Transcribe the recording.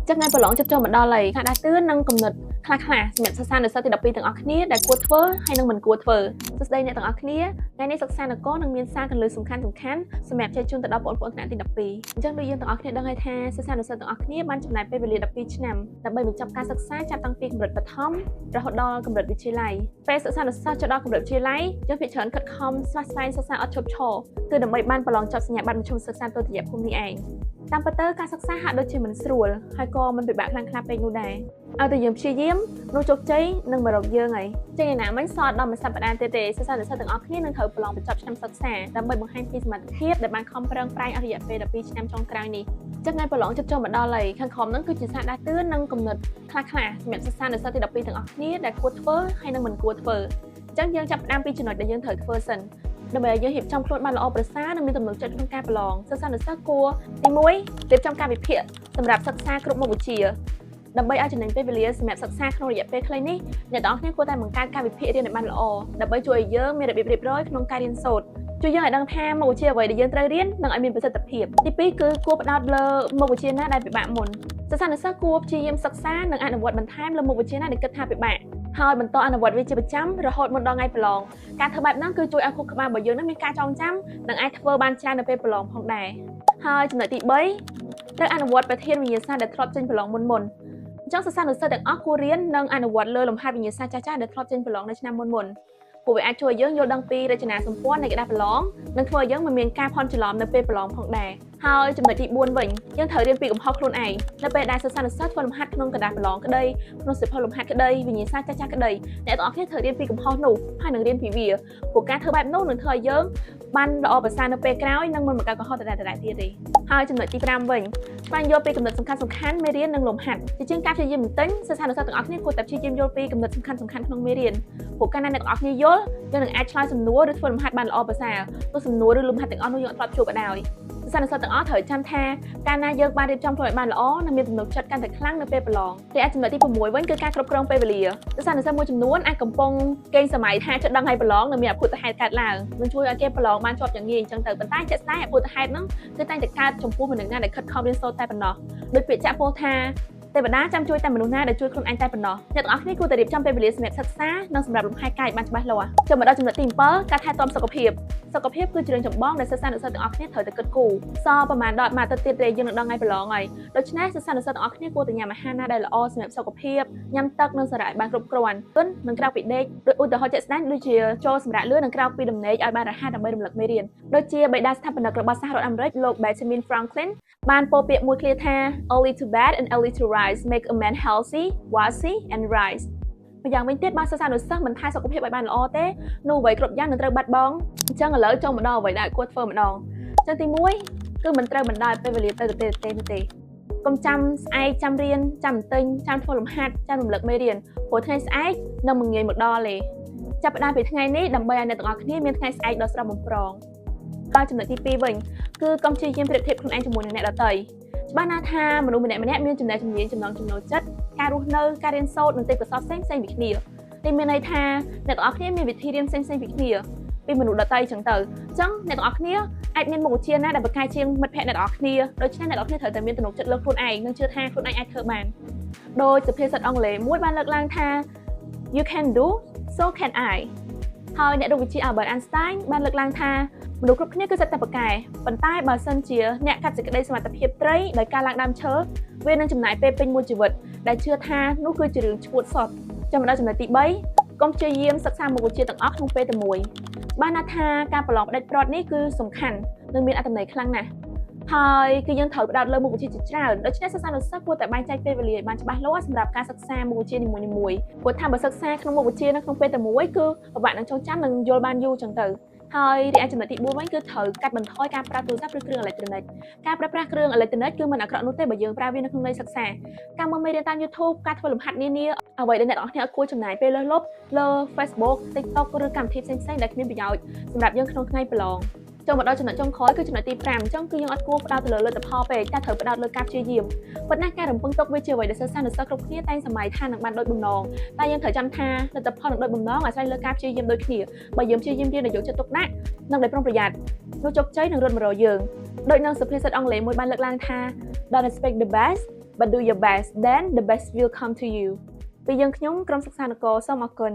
chắc ngayប្រឡងជិតចូលមកដល់ហើយការដាស់តឿននិងគំនិតខ្លះៗសម្រាប់សិស្សានុសិស្សទី12ទាំងអស់គ្នាដែលគួរធ្វើហើយនិងមិនគួរធ្វើសួស្តីអ្នកទាំងអស់គ្នាថ្ងៃនេះសិក្សានគរនឹងមានសារកន្លឹះសំខាន់ៗសម្រាប់ចែកជូនទៅដល់បងប្អូនថ្នាក់ទី12អញ្ចឹងដូចយើងទាំងអស់គ្នាដឹងហើយថាសិស្សានុសិស្សទាំងអស់គ្នាបានចំណាយពេលវេលា12ឆ្នាំដើម្បីបញ្ចប់ការសិក្សាចាប់តាំងពីកម្រិតបឋមរហូតដល់កម្រិតវិទ្យាល័យពេលសិស្សានុសិស្សចូលដល់កម្រិតវិទ្យាល័យយើងភាគច្រើនខិតខំស្វះស្វែងសិក្សាអត់ឈប់ឈរគឺដើម្បីបានប្រឡងចប់សញ្ញាបត្រមធ្យមសិក្សាទុតិយភូមិនេះឯងតាមពិតទៅការសិក្សាហាក់ដូចជាមិនស្រួលហើយក៏មិនពិបាកខ្លាំងខ្លាពេកនោះដែរឲ្យតែយើងព្យាយាមនោះជោគជ័យនឹងមករកយើងហើយចេញឯណាមិញសល់ដល់មួយសប្តាហ៍ទៀតទេសិស្សានុសិស្សទាំងអស់គ្នានឹងត្រូវប្រឡងបញ្ចប់ឆ្នាំសិក្សាដើម្បីបង្ហាញពីសមត្ថភាពដែលបានខំប្រឹងប្រែងអស់រយៈពេល12ឆ្នាំចុងក្រោយនេះចឹងថ្ងៃប្រឡងជិតចូលមកដល់ហើយខាងក្រោមហ្នឹងគឺជាសារដាស់តឿននិងគំនិតខ្លះៗសម្រាប់សិស្សានុសិស្សទី12ទាំងអស់គ្នាដែលគួរធ្វើហើយនិងមិនគួរធ្វើចឹងយើងចាប់ផ្ដើមពីចំណុចដែលយើងត្រូវធ្វើសិនដើម្បីឲ្យយើងរៀបចំខ្លួនបានល្អប្រសើរនិងមានទំនុកចិត្តក្នុងការប្រឡងសិស្សានុសិស្សគួរទី1រៀបចំកាលវិភាគសម្រាប់សិក្សាគ្រប់មុខវិជ្ជាដើម្បីឲ្យចំណេញពេលវេលាសម្រាប់សិក្សាក្នុងរយៈពេលខ្លីនេះអ្នកទាំងអស់គ្នាគួរតែបង្កើតកាលវិភាគរៀនឲ្យបានល្អដើម្បីជួយឲ្យយើងមានរបៀបរៀបរយក្នុងការរៀនសូត្រជួយយើងឲ្យដឹងថាមុខវិជ្ជាអ្វីដែលយើងត្រូវរៀននិងឲ្យមានប្រសិទ្ធភាពទី2គឺគួរផ្ដោតលើមុខវិជ្ជាណាដែលពិបាកមុនសិស្សានុសិស្សគួរព្យាយាមសិក្សានិងអនុវត្តបន្ថែមលើមុខវិជ្ជាណាដែលគិតថាពិបាកហើយបន្តអនុវត្តវាជាប្រចាំរហូតមកដល់ថ្ងៃប្រឡងការធ្វើបែបហ្នឹងគឺជួយឲ្យខួរក្បាលរបស់យើងនឹងមានការចងចាំនិងអាចធ្វើបានច្រើននៅពេលប្រឡងផងដែរហើយចំណុចទី3ត្រូវអនុវត្តប្រធានវិញ្ញាសាដែលធ្លាប់ចេញប្រឡងមុនអញ្ចឹងសិស្សានុសិស្សទាំងអស់គួររៀននិងអនុវត្តលើលំហាត់វិញ្ញាសាចាស់ៗដែលធ្លាប់ចេញប្រឡងនៅឆ្នាំមុនព្រោះវាអាចជួយយើងយល់ដឹងពីរចនាសម្ព័ន្ធនៃក្តារប្រឡងនិងធ្វើឲ្យយើងមិនមានការភ័ន្តច្រឡំនៅពេលប្រឡងផងដែរហើយចំណុចទី4វិញយើងត្រូវរៀនពីកំហុសខ្លួនឯងនៅពេលដែលសិស្សានុសិស្សធ្វើលំហាត់ក្នុងក្តារប្រឡងក្តីក្នុងសៀវភៅលំហាត់ក្តីវិញ្ញាសាចាស់ៗក្តីអ្នកទាំងអស់គ្នាត្រូវរៀនពីកំហុសនោះហើយនឹងរៀនពីវាព្រោះការធ្វើបែបនោះនឹងធ្វើឲ្យយើងបានល្អប្រសើរនៅពេលក្រោយនិងមិនបង្កើតកំហុសដដែលៗទៀតទេហើយចំណុចទី5វិញស្វែងយល់ពីគំនិតសំខាន់ៗមេរៀននិងលំហាត់ជាជាងការព្យាយាមបន្ទិញសិស្សានុសិស្សទាំងអស់គ្នាគួរតែព្យាយាមយល់ពីគំនិតសំខាន់ៗក្នុងមេរៀនព្រោះកាលណាអ្នកទាំងអស់គ្នាយល់យើងនឹងអាចឆ្លើយសំណួរឬធ្វើលំហាត់បានល្អប្រសើរទោះសំណួរឬលំហាត់ទាំងអស់នោះយើងអត់ធ្លាប់ជួបក៏ដោយសិស្សានុសិស្សទាំងអស់ត្រូវចាំថាកាលណាយើងបានរៀបចំខ្លួនឲ្យបានល្អនិងមានទំនុកចិត្តកាន់តែខ្លាំងនៅពេលប្រឡងតែចំណុចទី6វិញគឺការគ្រប់គ្រងពេលវេលាសិស្សានុសិស្សមួយចំនួនអាចកំពុងកេងសម័យថាចិត្តដឹងឲ្យប្រឡងនិងមានអភូតហេតុកើតឡើងនឹងជួយឲ្យគេប្រឡងបានជាប់យ៉ាងងាយអញ្ចឹងទៅប៉ុន្តែជាក់ស្ដែងអភូតហេតុហ្នឹងគឺតែងតែកើតចំពោះមនុស្សណាដែលខិតខំរៀនសូត្រតែប៉ុណ្ណោះដូចពាក្យចាក់ពោលថាទេវតាចាំជួយតែមនុស្សណាដែលជួយខ្លួនឯងតែប៉ុណ្ណោះអ្នកទាំងអស់គ្នាគួរតែរៀបចំពេលវេលាសម្រាប់សិក្សានិងសម្រាប់លំហែកាយបានច្បាស់លាស់ចូលមកដល់ចំណុចទី7ការថែទាំសុខភាពគឺជារឿងចម្បងដែលសិស្សានុសិស្សទាំងអស់គ្នាត្រូវតែគិតគូរសល់ប្រហែល10អាទិត្យទៀតទេយើងនឹងដល់ថ្ងៃប្រឡងហើយដូច្នេះសិស្សានុសិស្សទាំងអស់គ្នាគួរតែញ៉ាំអាហារណាដែលល្អសម្រាប់សុខភាពញ៉ាំទឹកនិងសារ៉ាឲ្យបានគ្រប់គ្រាន់និងក្រៅពីដេកដោយឧទាហរណ៍ជាក់ស្ដែងដូចជាចូលសម្រាកលឿននិងក្រៅពីដំណេកឲ្យបានរហ័សដើម្បីរំលឹកមេរៀនដូចជាបិតាស្ថាបនិករបស់សហរដ្ឋអាមេរិកលោក Benjamin Franklin បានពោលពាក្យមួយឃ្លាថា early to bed and early to rise make a man healthy, wealthy and wise ម្យ៉ាងវិញទៀតបើសិស្សានុសិស្សមិនថែសុខភាពឲ្យបានល្អទេនោះអ្វីគ្រប់យ៉ាងនឹងត្រូវបាត់បង់អញ្ចឹងឥឡូវចូលមកដល់អ្វីដែលគួរធ្វើម្ដងអញ្ចឹងទី1គឺមិនត្រូវបណ្ដោយពេលវេលាទៅទេកុំចាំស្អែកចាំរៀនចាំបន្ទិញចាំធ្វើលំហាត់ចាំរំលឹកមេរៀនព្រោះថ្ងៃស្អែកនឹងមិនងាយមកដល់ទេចាប់ផ្ដើមពីថ្ងៃនេះដើម្បីឲ្យអ្នកទាំងអស់គ្នាមានថ្ងៃស្អែកដ៏ស្រស់បំព្រងហើយចំណុចទី2វិញគឺកុំព្យាយាមប្រៀបធៀបខ្លួនឯងជាមួយនឹងអ្នកដទៃច្បាស់ណាស់ថាមនុស្សម្នាក់ៗមានចំណេះជំនាញចំណូលចិត្តការរស់នៅការរៀនសូត្រនិងទេពកោសល្យផ្សេងៗពីគ្នានេះមានន័យថាអ្នកទាំងអស់គ្នាមានវិធីរៀនផ្សេងៗពីគ្នាពីមនុស្សដទៃចឹងទៅអញ្ចឹងអ្នកទាំងអស់គ្នាអាចមានមុខវិជ្ជាណាដែលប្រកែកជាងមិត្តភ័ក្តិអ្នកទាំងអស់គ្នាដូច្នេះអ្នកទាំងអស់គ្នាត្រូវតែមានទំនុកចិត្តលើខ្លួនឯងនិងជឿថាខ្លួនឯងអាចធ្វើបានដោយសុភាសិតអង់គ្លេសមួយបានលើកឡើងថា you can do so can I ហើយអ្នករូបវិទ្យា Albert Einstein បានលើកឡើងថាមនុស្សគ្រប់គ្នាគឺសិតតែប្រកែប៉ុន្តែបើសិនជាអ្នកកាត់សេចក្តីសមត្ថភាពត្រីដោយការឡើងដើមឈើវានឹងចំណាយពេលពេញមួយជីវិតដែលជឿថានោះគឺជារឿងឈួតសុទ្ធចាំមកដល់ចំណុចទី3កុំព្យាយាមសិក្សាមុខវិជ្ជាទាំងអស់ក្នុងពេលតែមួយបានថាការប្រឡងផ្ដាច់ព្រាត់នេះគឺសំខាន់និងមានអត្ថន័យខ្លាំងណាស់ហើយគឺយើងត្រូវផ្ដោតលើមុខវិជ្ជាជាច្រើនដូច្នេះសិស្សានុសិស្សគួរតែបែងចែកពេលវេលាឲ្យបានច្បាស់លាស់សម្រាប់ការសិក្សាមុខវិជ្ជានីមួយៗព្រោះថាបើសិក្សាក្នុងមុខវិជ្ជានៅក្នុងពេលតែមួយគឺពិបាកនឹងចងចាំនិងយល់បានយូរចឹងទៅហើយរីឯចំណុចទី4វិញគឺត្រូវកាត់បន្ថយការប្រើទូរស័ព្ទឬគ្រឿងអេឡិចត្រូនិកការប្រើប្រាស់គ្រឿងអេឡិចត្រូនិកគឺមិនអាក្រក់នោះទេបើយើងប្រើវានៅក្នុងន័យសិក្សាការមើលមេរៀនតាម YouTube ការធ្វើលំហាត់នានាអ្វីដែលអ្នកនរគ្នាគួរចំណាយពេលលើសលប់លើ Facebook TikTok ឬកម្មវិធីផ្សេងៗដែលគ្មានប្រយោជន៍សម្រាប់យើងក្នុងថ្ងៃប្រឡងចូលមកដល់ចំណុចចុងក្រោយគឺចំណុចទី5អញ្ចឹងគឺយើងអត់គួរផ្ដោតទៅលើលទ្ធផលពេកតែត្រូវផ្ដោតលើការព្យាយាមប៉ុន្តែការរំពឹងទុកវាជាអ្វីដែលសិស្សានុសិស្សគ្រប់គ្នាតែងសម័យថានឹងបានដូចបំណងតែយើងត្រូវចាំថាលទ្ធផលនឹងដូចបំណងអាស្រ័យលើការព្យាយាមដូចគ្នាបើយើងព្យាយាមរៀនដោយយកចិត្តទុកដាក់និងដោយប្រុងប្រយ័ត្ននោះជោគជ័យនឹងរត់មករកយើងដោយនៅសុភាសិតអង់គ្លេសមួយបានលើកឡើងថា Don't expect the best but do your best then the best will come to you ពីយើងខ្ញុំក្រុមសិក្សានគរសូមអរគុណ